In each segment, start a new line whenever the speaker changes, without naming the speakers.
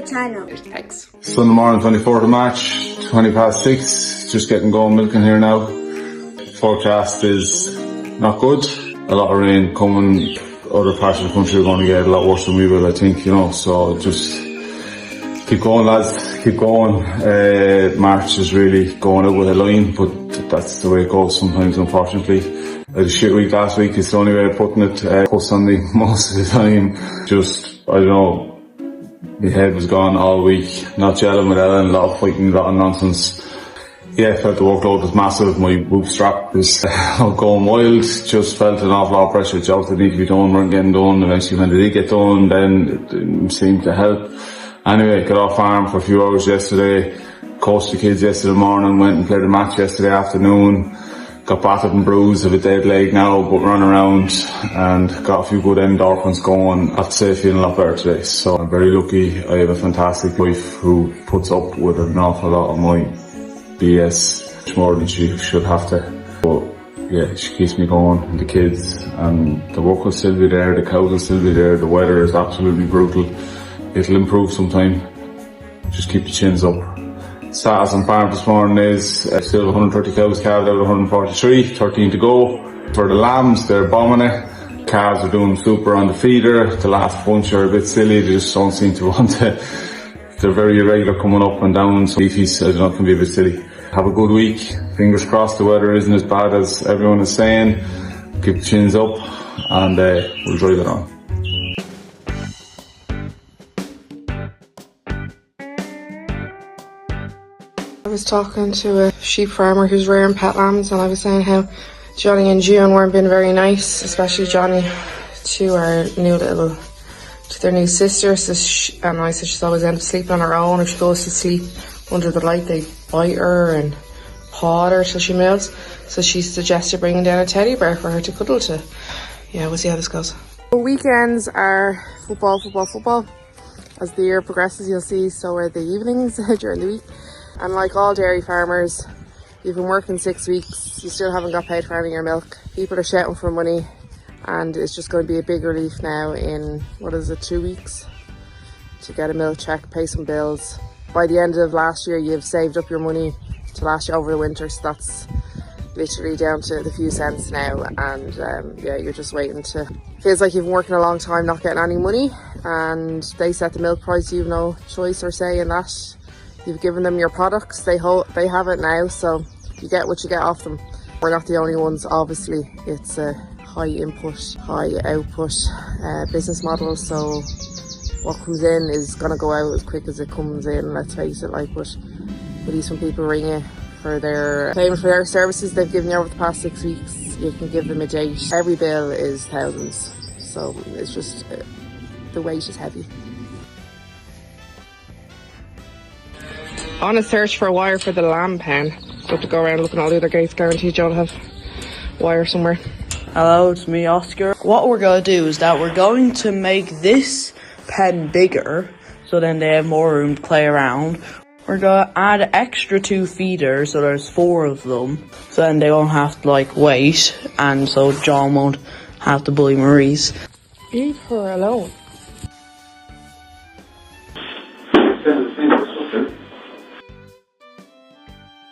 channel.
Thanks.
Sunday morning, 24th of March, 6:20. Just getting going, milking here now. Forecast is not good. A lot of rain coming. Other parts of the country are going to get a lot worse than we will, I think, so just keep going, lads, keep going. March is really going out with a line, but that's the way it goes sometimes, unfortunately. I had a shit week last week, it's the only way of putting it. Post on me most of the time. Just, I don't know, my head was gone all week. Not gelling with Ellen, a lot of fighting, a lot of nonsense. Yeah, felt the workload was massive. My bootstrap was going wild. Just felt an awful lot of pressure. Jobs that need to be done weren't getting done. Eventually when they did get done, then it didn't seem to help. Anyway, got off farm for a few hours yesterday. Coached the kids yesterday morning. Went and played a match yesterday afternoon. Got battered and bruised, have a dead leg now, but run around and got a few good endorphins going. I have to say, feeling a lot better today. So I'm very lucky. I have a fantastic wife who puts up with an awful lot of my BS, much more than she should have to. But yeah, she keeps me going, and the kids, and the work will still be there, the cows will still be there, the weather is absolutely brutal. It'll improve sometime. Just keep the chins up. Status on farm this morning is still 130 cows calved out of 143, 13 to go. For the lambs, they're bombing it. Calves are doing super on the feeder. The last bunch are a bit silly, they just don't seem to want to. They're very irregular coming up and down, so leafies, I don't know, can be a bit silly. Have a good week. Fingers crossed the weather isn't as bad as everyone is saying. Keep the chins up and we'll drive it on.
I was talking to a sheep farmer who's rearing pet lambs, and I was saying how Johnny and June weren't being very nice, especially Johnny, to their new sister. And I said she's always ends up sleeping on her own. If she goes to sleep under the light, they bite her and paw her till she moves. So she suggested bringing down a teddy bear for her to cuddle to. Yeah, we'll see how this goes. The weekends are football. As the year progresses, you'll see, so are the evenings during the week. And like all dairy farmers, you've been working 6 weeks, you still haven't got paid for any of your milk. People are shouting for money, and it's just going to be a big relief now in, 2 weeks, to get a milk check, pay some bills. By the end of last year, you've saved up your money to last you over the winter, so that's literally down to the few cents now. And yeah, you're just waiting to, feels like you've been working a long time not getting any money, and they set the milk price. You've no choice or say in that. You've given them your products, they have it now, so you get what you get off them. We're not the only ones, obviously. It's a high input, high output business model, so what comes in is going to go out as quick as it comes in, let's face it. But at least when people ring you for their payment for their services they've given you over the past 6 weeks, you can give them a date. Every bill is thousands, so it's just, the weight is heavy. On a search for a wire for the lamb pen. So to go around looking at all the other gates, guaranteed you'll have wire somewhere.
Hello, it's me, Oscar. What we're going to do is that we're going to make this pen bigger, so then they have more room to play around. We're going to add an extra 2 feeders, so there's 4 of them, so then they won't have to wait, and so John won't have to bully Maurice.
Leave her alone.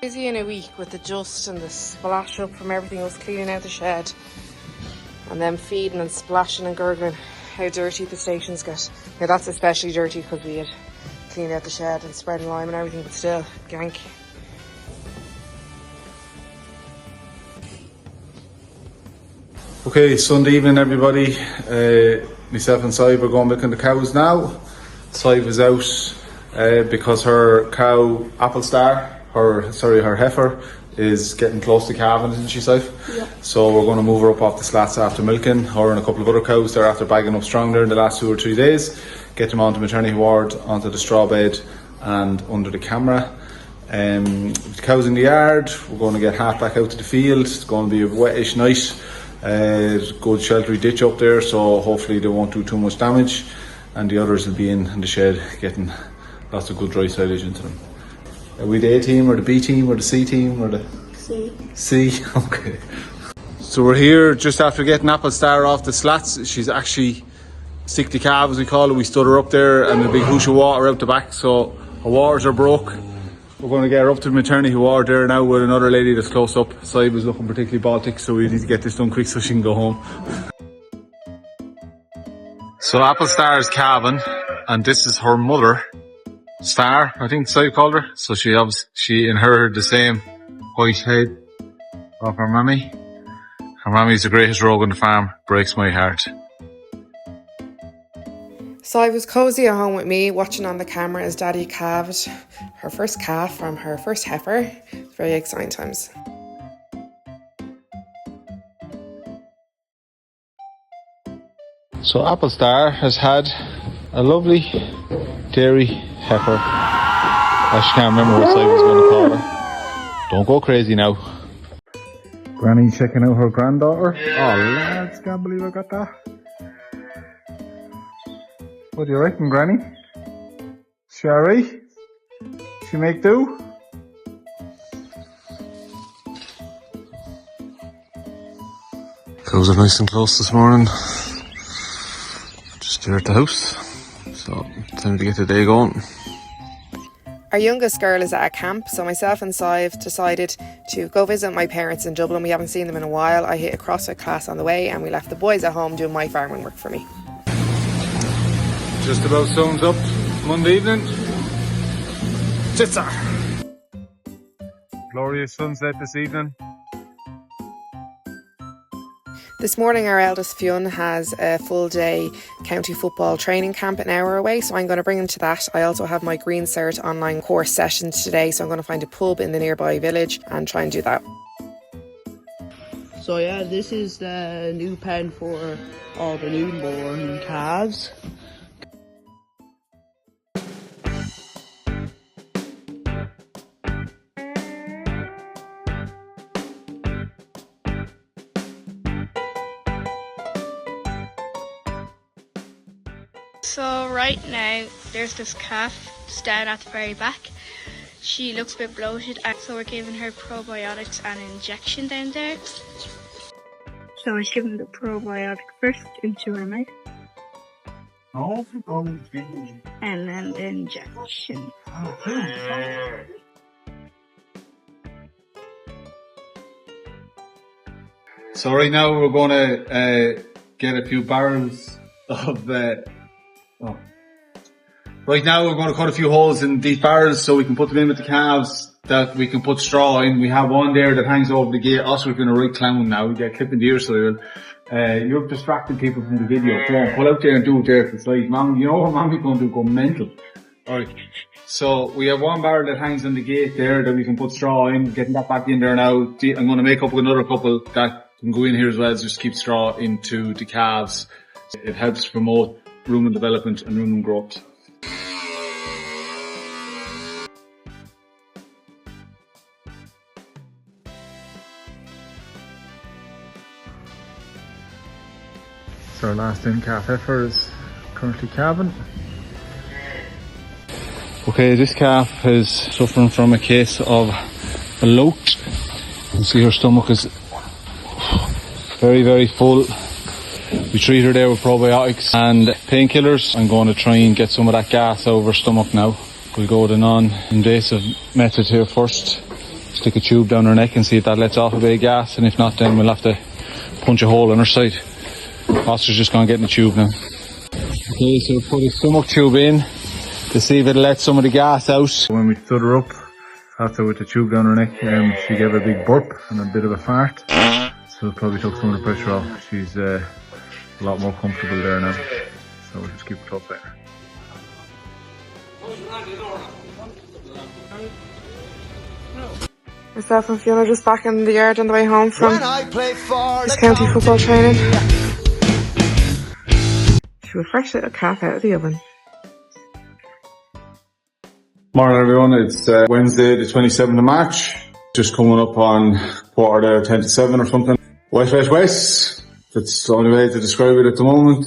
Busy in a week with the dust and the splash up from everything else, cleaning out the shed, and then feeding and splashing and gurgling. How dirty the stations get. Now that's especially dirty because we had cleaned out the shed and spreading lime and everything, but still, gank.
Okay, Sunday evening everybody. Myself and Sive are going milking the cows now. Sive is out because her cow, Apple Star, her heifer, is getting close to calving, isn't she, Sive? Yeah. So we're going to move her up off the slats after milking. Her and a couple of other cows, they're after bagging up strong there in the last 2 or 3 days. Get them onto maternity ward, onto the straw bed and under the camera. The cows in the yard, we're going to get half back out to the field. It's going to be a wettish night. Good sheltery ditch up there, so hopefully they won't do too much damage. And the others will be in the shed getting lots of good dry silage into them. Are we the A team or the B team or the C team or the C? Okay. So we're here just after getting Apple Star off the slats. She's actually sickly calf as we call it. We stood her up there and a big hoosh of water out the back, so her waters are broke. We're going to get her up to the maternity ward there now with another lady that's close up. Saib is looking particularly Baltic, so we need to get this done quick so she can go home. So Apple Star is calving, and this is her mother, Star, I think Saib called her. So she inherited the same white head of her mammy. Her mammy's the greatest rogue on the farm, breaks my heart.
So I was cosy at home with me, watching on the camera as Daddy calved her first calf from her first heifer. It's very exciting times.
So Apple Star has had a lovely dairy heifer. I just can't remember what I was going to call her. Don't go crazy now. Granny checking out her granddaughter. Oh lads, can't believe I got that. What do you reckon, Granny? She alright? She make do? Cows are nice and close this morning. Just here at the house. So, time to get the day going.
Our youngest girl is at a camp, so myself and Sive decided to go visit my parents in Dublin. We haven't seen them in a while. I hit a CrossFit class on the way and we left the boys at home doing my farming work for me.
Just about sums up Monday evening. Jitsa! Glorious sunset this evening.
This morning our eldest Fionn has a full day county football training camp an hour away, so I'm going to bring him to that. I also have my Green Cert online course sessions today, so I'm going to find a pub in the nearby village and try and do that.
So yeah, this is the new pen for all the newborn calves.
So right now there's this calf just down at the very back. She looks a bit bloated, and so we're giving her probiotics and an injection down there. So we're giving the probiotic first into her mouth. And then the injection.
So right now we're going to get a few barrels of right now we're going to cut a few holes in these barrels so we can put them in with the calves that we can put straw in. We have one there that hangs over the gate. Oscar's been a right clown now. We get clipping the ear, so you're distracting people from the video. Go on, pull out there and do it there. It's like, Mom, you know what Mommy's going to do? Go mental. Alright. So we have one barrel that hangs on the gate there that we can put straw in. Getting that back in there now. I'm going to make up another couple that can go in here as well. Just keep straw into the calves. It helps promote rumen development and rumen growth. So our last in calf heifer is currently calving. Okay, this calf is suffering from a case of a bloat. You can see her stomach is very, very full. We treat her there with probiotics and painkillers. I'm going to try and get some of that gas out of her stomach now. We'll go with a non-invasive method here first. Stick a tube down her neck and see if that lets off a bit of gas, and if not, then we'll have to punch a hole in her side. Oscar's just going to get in the tube now. Okay, so put a stomach tube in to see if it'll let some of the gas out. When we stood her up, after with the tube down her neck, she gave a big burp and a bit of a fart. So it probably took some of the pressure off. She's a lot more comfortable there now. So we'll just keep it up there.
Myself and Fiona just back in the yard on the way home from this county football training. To a fresh little calf out of the oven.
Morning everyone, it's Wednesday the 27th of March. Just coming up on 7:15 or something. West. That's the only way to describe it at the moment.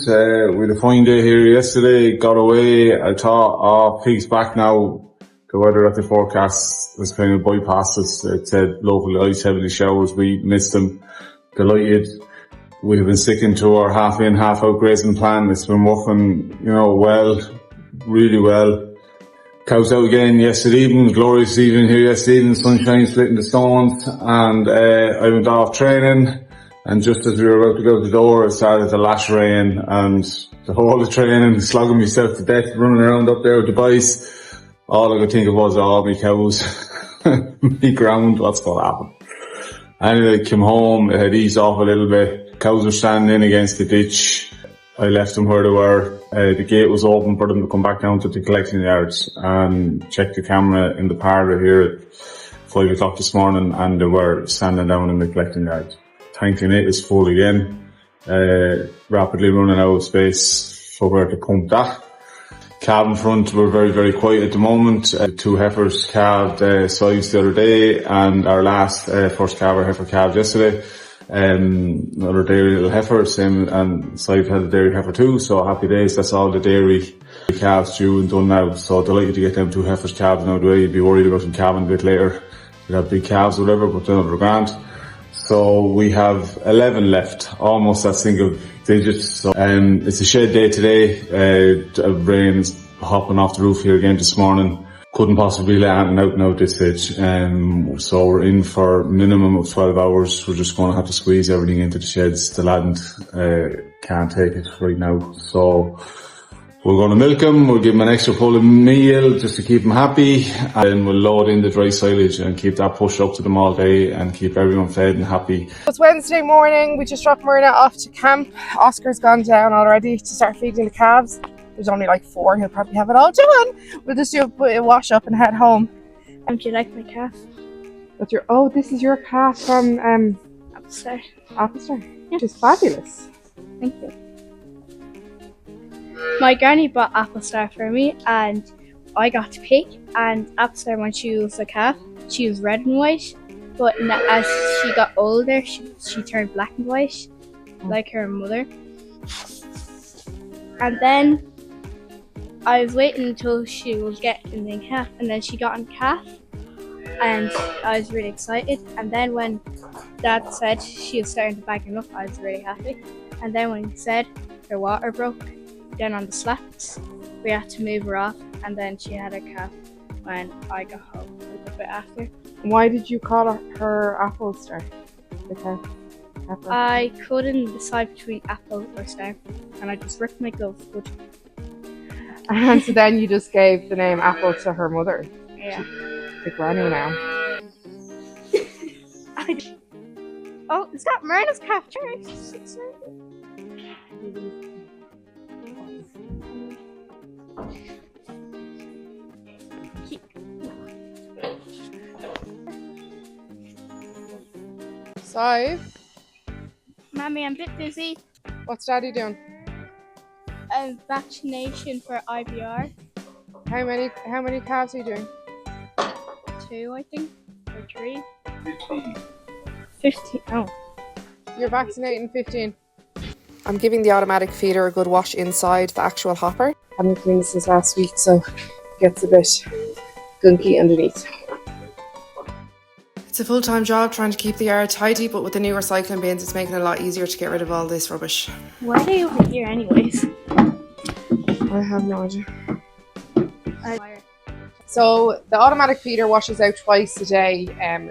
We had a fine day here yesterday, got away. I thought, pig's back now. The weather at the forecast was kind of bypassed us. It said local ice heavily showers. We missed them. Delighted. We've been sticking to our half in, half out grazing plan. It's been working, well, really well. Cows out again yesterday evening, glorious evening here yesterday evening, sunshine splitting the stones, and I went off training, and just as we were about to go out the door, it started to lash rain, and the whole of training, slogging myself to death, running around up there with the bikes. All I could think of was, my cows, me ground, what's going to happen? Anyway, I came home, it had eased off a little bit, cows were standing in against the ditch. I left them where they were. The gate was open for them to come back down to the collection yards, and checked the camera in the parlour here at 5 o'clock this morning, and they were standing down in the collecting yard. Tank in it is full again, rapidly running out of space for where to pump that. Calving front, we're very, very quiet at the moment. 2 heifers calved size the other day, and our last first calver heifer calved yesterday. Another dairy little heifer, same, and side had a dairy heifer too, so happy days. That's all the dairy calves due and done now, so delighted to get them 2 heifers calved now. The way you'd be worried about them calving a bit later, you'd have big calves or whatever, but they're not grand. So we have 11 left, almost at single digits. So it's a shed day today. Rain's hopping off the roof here again this morning. Couldn't possibly let anything out now at this stage. So we're in for a minimum of 12 hours. We're just going to have to squeeze everything into the sheds. The lad can't take it right now. So we're going to milk him. We'll give him an extra pull of meal just to keep him happy. And then we'll load in the dry silage and keep that pushed up to them all day and keep everyone fed and happy.
It's Wednesday morning. We just dropped Marina off to camp. Oscar's gone down already to start feeding the calves. There's only like 4, he'll probably have it all done. We'll just do a wash up and head home.
Do you like my calf?
That's this is your calf from
Applestar.
Applestar? Yeah. Which is fabulous.
Thank you. My granny bought Applestar for me, and I got to pick. And Applestar, when she was a calf, she was red and white. But as she got older, she turned black and white, like her mother. And then I was waiting until she was getting a calf, and then she got a calf, and I was really excited. And then when Dad said she was starting to bagging up, I was really happy. And then when he said her water broke down on the slats, we had to move her off, and then she had a calf when I got home a little bit after.
Why did you call her Applestar? The calf?
I couldn't decide between apple or star, and I just ripped my glove. Good.
And so then you just gave the name Apple to her mother.
Yeah.
The granny now.
Oh, is that Marina's calf?
So,
Mommy, I'm a bit busy.
what's Daddy doing?
A vaccination for IBR.
How many calves are you doing?
2, I think, or 3. 15. Oh.
You're vaccinating 15. I'm giving the automatic feeder a good wash inside the actual hopper. I haven't cleaned this since last week, so it gets a bit gunky underneath. It's a full-time job trying to keep the yard tidy, but with the new recycling bins, it's making it a lot easier to get rid of all this rubbish.
Why are they over here anyways?
I have no idea. So the automatic feeder washes out twice a day,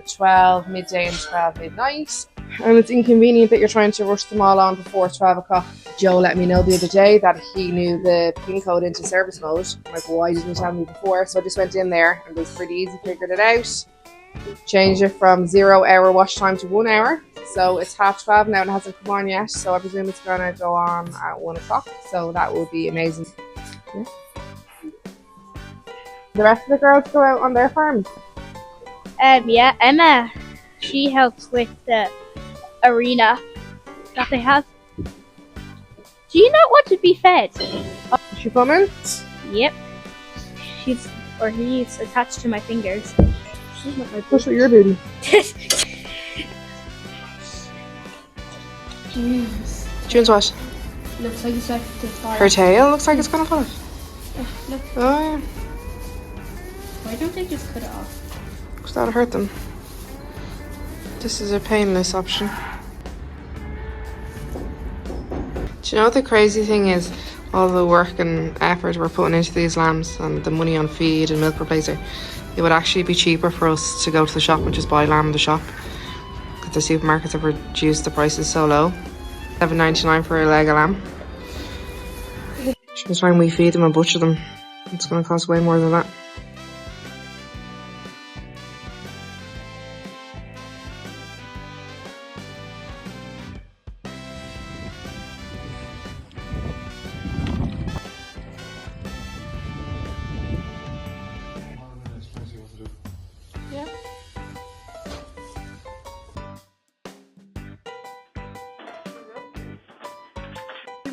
12 midday and 12 midnight. And it's inconvenient that you're trying to rush them all on before 12 o'clock. Joe let me know the other day that he knew the PIN code into service mode. I'm like, why didn't you tell me before? So I just went in there and it was pretty easy, figured it out. Changed it from 0 hour wash time to 1 hour. So it's 12:30 now and it hasn't come on yet. So I presume it's going to go on at 1 o'clock. So that will be amazing. Yeah. The rest of the girls go out on their farms?
Yeah, Emma, she helps with the arena that they have. Do you not want to be fed?
Is she coming?
Yep. He's attached to my fingers. She's not my
Push with your booty. June's what?
Looks like it's like to fly.
Her tail looks like it's gonna fall.
Look.
Oh yeah.
Why don't they just cut it off?
Because that'll hurt them. This is a painless option. Do you know what the crazy thing is? All the work and effort we're putting into these lambs and the money on feed and milk replacer, it would actually be cheaper for us to go to the shop and just buy lamb in the shop, because the supermarkets have reduced the prices so low. $7.99 for a leg of lamb. By the time we feed them and butcher them, it's going to cost way more than that.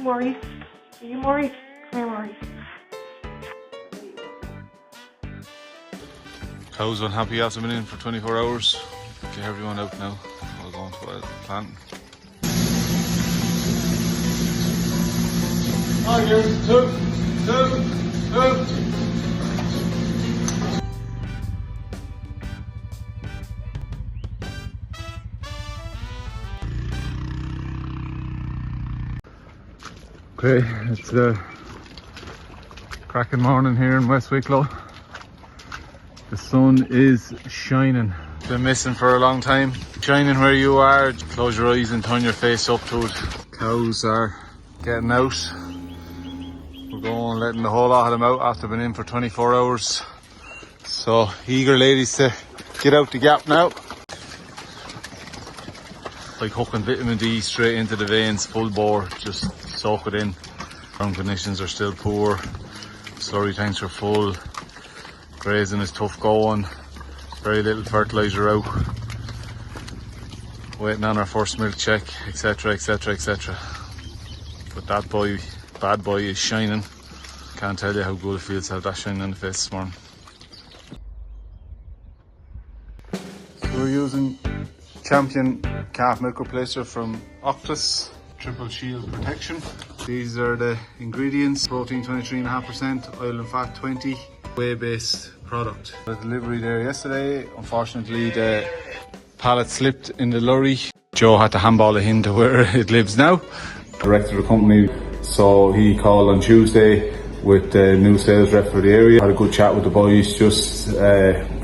Maurice, are you Maurice? Come here, Maurice.
Cows unhappy after been in for 24 hours. Get everyone out now. I'll go on to the plant. Hi guys, two. Okay, it's the cracking morning here in West Wicklow. The sun is shining. Been missing for a long time. Shining where you are. Close your eyes and turn your face up to it. Cows are getting out. We're going, letting the whole lot of them out after being in for 24 hours. So eager ladies to get out the gap now. Like hooking vitamin D straight into the veins, full bore, just soak it in. Ground conditions are still poor, slurry tanks are full, grazing is tough going, very little fertiliser out, waiting on our first milk check, etc, etc, etc. But that boy, bad boy, is shining. Can't tell you how good it feels to have that shining on the face this morning. So we're using Champion calf milk replacer from Auctus, triple shield protection. These are the ingredients: protein 23.5%, oil and fat 20, whey-based product. The delivery there yesterday, unfortunately the pallet slipped in the lorry. Joe had to handball it into where it lives now. Director of the company, so he called on Tuesday with the new sales rep for the area. Had a good chat with the boys, just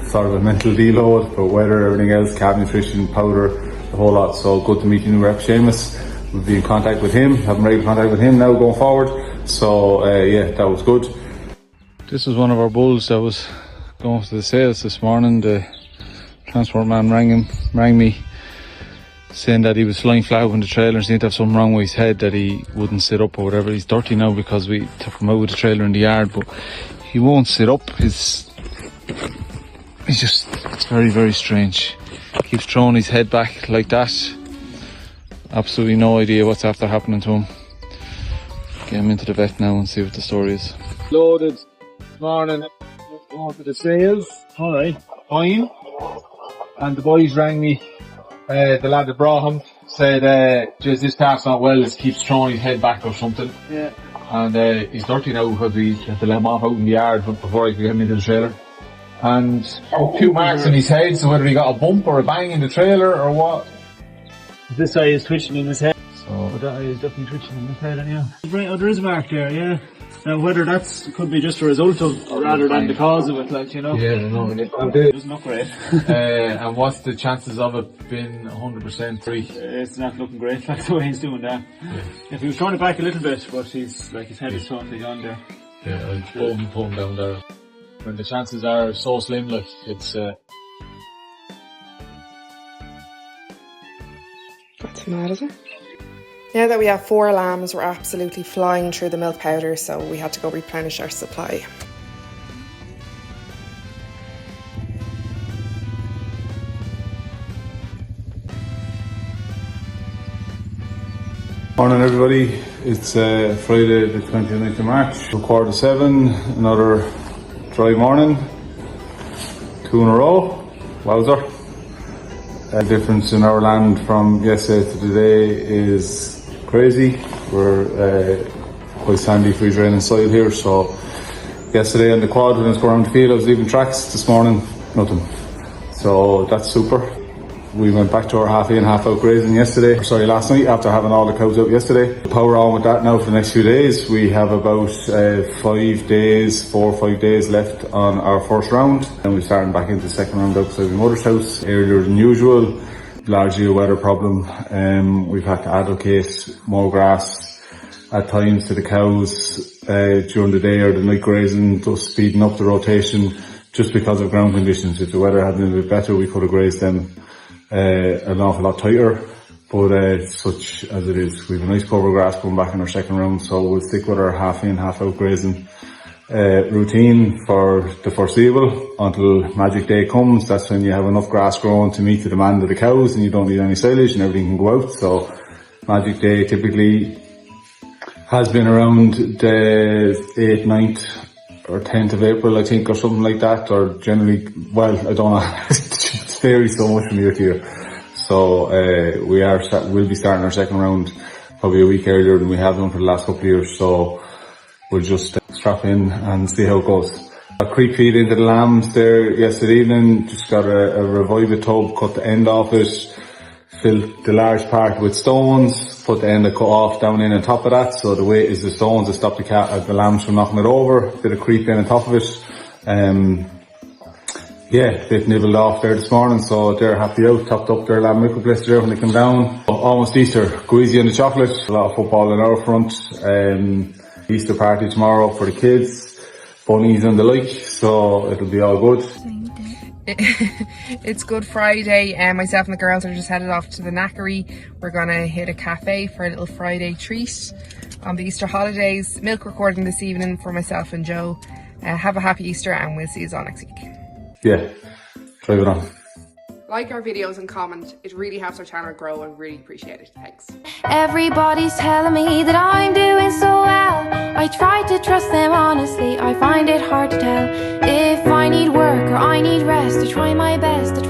sort of a mental deload for weather, everything else, calf nutrition, powder, the whole lot. So good to meet the new rep, Seamus. We'll be in contact with him, having regular contact with him now going forward. So yeah, that was good. This was one of our bulls that was going to the sales this morning. The transport man rang me saying that he was flying flat in the trailer and seemed to have something wrong with his head, that he wouldn't sit up or whatever. He's dirty now because we took him out with the trailer in the yard, but he won't sit up. It's very, very strange. Keeps throwing his head back like that. Absolutely no idea what's after happening to him. Get him into the vet now and see what the story is. Loaded this morning, going to the sales. Alright, fine. And the boys rang me, the lad that brought him said, this calf's not well, it keeps throwing his head back or something. Yeah. And he's dirty now because we had to let him off out in the yard before I could get him into the trailer. And a few marks in his head, so whether he got a bump or a bang in the trailer or what.
This eye is twitching in his head.
So
that eye is definitely twitching in his head, anyhow. Right, oh, there is a mark there, yeah. Now whether that could be just a result of, rather than the cause of it, like, you know.
Yeah, no,
it doesn't look great.
And what's the chances of it being 100% free?
It's not looking great, like the way he's doing that. Yeah. If he was throwing it back a little bit, but he's, like, his head is totally gone there.
Yeah, I'll pull him down there. When the chances are so slim, like, it's
That's mad, isn't it? Now that we have 4 lambs, we're absolutely flying through the milk powder, so we had to go replenish our supply.
Morning everybody, it's Friday the 29th of March, 7:15, another dry morning, 2 in a row, wowzer. The difference in our land from yesterday to today is crazy. We're quite sandy, free draining soil here, so yesterday on the quad when I was going around the field I was leaving tracks, this morning nothing. So that's super. We went back to our half in, half out grazing last night after having all the cows out yesterday. Power on with that now for the next few days. We have about 4 or 5 days left on our first round, and we're starting back into the second round outside my mother's house earlier than usual. Largely a weather problem. We've had to allocate more grass at times to the cows during the day or the night grazing, just speeding up the rotation just because of ground conditions. If the weather had been a bit better, we could have grazed them an awful lot tighter, but such as it is. We have a nice cover of grass going back in our second round, so we'll stick with our half in, half out grazing routine for the foreseeable until Magic Day comes. That's when you have enough grass growing to meet the demand of the cows and you don't need any silage and everything can go out. So Magic Day typically has been around the 8th, 9th or 10th of April, I think, or something like that, or generally, well, I don't know. It varies so much from year to year. So we'll be starting our second round probably a week earlier than we have done for the last couple of years. So we'll just strap in and see how it goes. A creep feed into the lambs there yesterday evening. Just got a Revive tub, cut the end off it, filled the large part with stones, put the end I cut off down in on top of that. So the weight is the stones to stop the lambs from knocking it over. Bit of creep in on top of it. They've nibbled off there this morning, so they're happy out. Topped up their lamb milk blister there when they come down. Almost Easter. Go easy on the chocolate. A lot of football in our front. Easter party tomorrow for the kids, bunnies and the like, so it'll be all good.
It's Good Friday and myself and the girls are just headed off to the knackery. We're gonna hit a cafe for a little Friday treat on the Easter holidays. Milk recording this evening for myself and Joe. Have a happy Easter and we'll see you all next week.
Yeah, drive it on.
Like our videos and comment, it really helps our channel grow and really appreciate it. Thanks.
Everybody's telling me that I'm doing so well. I try to trust them honestly, I find it hard to tell if I need work or I need rest. I try my best,